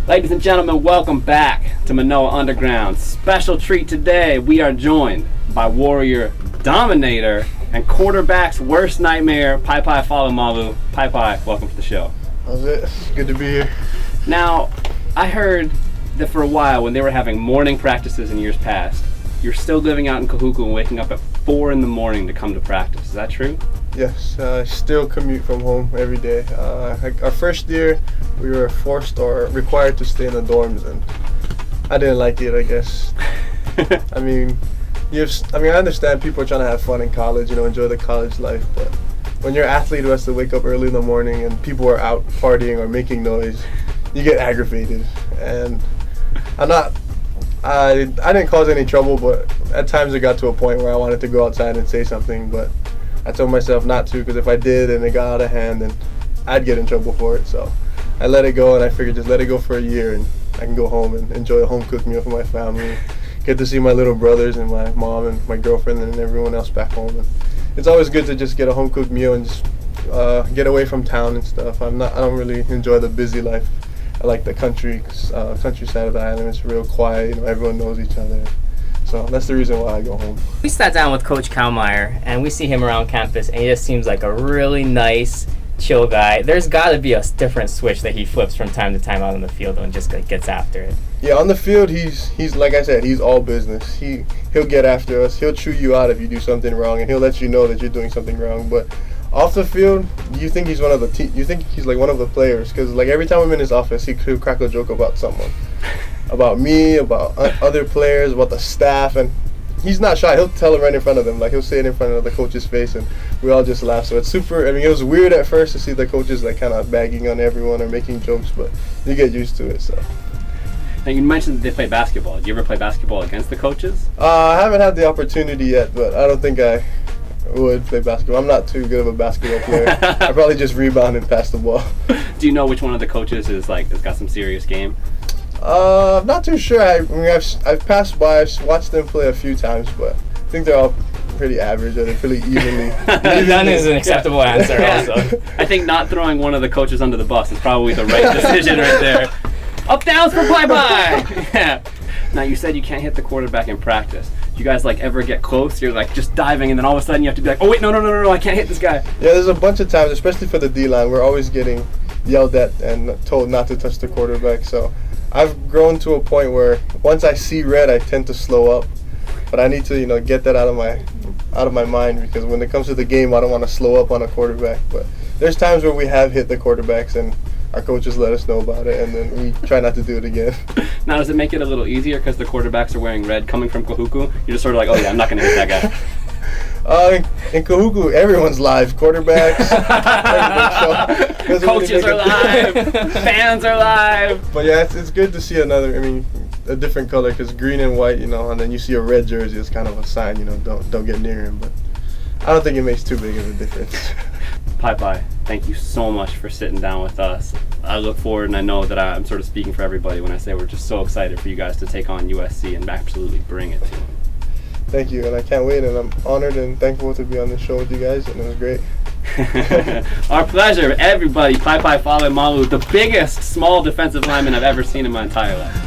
Ladies and gentlemen, welcome back to Manoa Underground. Special treat today. We are joined by Warrior Dominator and quarterback's worst nightmare, Paipai Falemalu. Paipai, welcome to the show. How's it? It's good to be here. Now, I heard that for a while when they were having morning practices in years past, you're still living out in Kahuku and waking up at 4 in the morning to come to practice. Is that true? Yes, I still commute from home every day. Our first year, we were forced or required to stay in the dorms, and I didn't like it, I guess. I mean, I understand people are trying to have fun in college, enjoy the college life, but when you're an athlete who has to wake up early in the morning and people are out partying or making noise, you get aggravated. And I didn't cause any trouble, but at times it got to a point where I wanted to go outside and say something, but I told myself not to, because if I did and it got out of hand, then I'd get in trouble for it. So I let it go, and I figured just let it go for a year, and I can go home and enjoy a home-cooked meal for my family, get to see my little brothers and my mom and my girlfriend and everyone else back home. And it's always good to just get a home-cooked meal and just get away from town and stuff. I don't really enjoy the busy life. I like the countryside of the island. It's real quiet. Everyone knows each other. So that's the reason why I go home. We sat down with Coach Kalmeyer, and we see him around campus, and he just seems like a really nice, chill guy. There's got to be a different switch that he flips from time to time out on the field and just gets after it. Yeah, on the field, he's like I said, he's all business. He'll get after us. He'll chew you out if you do something wrong, and he'll let you know that you're doing something wrong. But off the field, you think he's one of the you think he's like one of the players, because like every time I'm in his office, he'll crack a joke about someone. About me, about other players, about the staff, and he's not shy. He'll tell it right in front of them. Like, he'll say it in front of the coach's face, and we all just laugh. So it's super. I mean, it was weird at first to see the coaches like kind of bagging on everyone or making jokes, but you get used to it. So. Now, you mentioned that they play basketball. Do you ever play basketball against the coaches? I haven't had the opportunity yet, but I don't think I would play basketball. I'm not too good of a basketball player. I probably just rebound and pass the ball. Do you know which one of the coaches has got some serious game? I'm not too sure. I've passed by. I've watched them play a few times, but I think they're all pretty average, or they're pretty evenly. None is an acceptable answer. Also, I think not throwing one of the coaches under the bus is probably the right decision right there. Up downs for Paipai. Yeah. Now, you said you can't hit the quarterback in practice. Do you guys ever get close? You're just diving, and then all of a sudden you have to be like, oh wait, no, I can't hit this guy. Yeah, there's a bunch of times, especially for the D-line, we're always getting yelled at and told not to touch the quarterback. So I've grown to a point where once I see red, I tend to slow up. But I need to, get that out of my mind, because when it comes to the game, I don't want to slow up on a quarterback. But there's times where we have hit the quarterbacks, and our coaches let us know about it, and then we try not to do it again. Now, does it make it a little easier because the quarterbacks are wearing red coming from Kahuku? You're just sort of like, oh yeah, I'm not going to hit that guy. In Kahuku, everyone's live. Quarterbacks, coaches are live, fans are live. But yeah, it's good to see a different color, because green and white, and then you see a red jersey, it's kind of a sign, don't get near him. But I don't think it makes too big of a difference. Paipai, thank you so much for sitting down with us. I look forward, and I know that I'm sort of speaking for everybody when I say we're just so excited for you guys to take on USC and absolutely bring it to them. Thank you, and I can't wait, and I'm honored and thankful to be on the show with you guys, and it was great. Our pleasure, everybody. Paipai Falemalu, the biggest small defensive lineman I've ever seen in my entire life.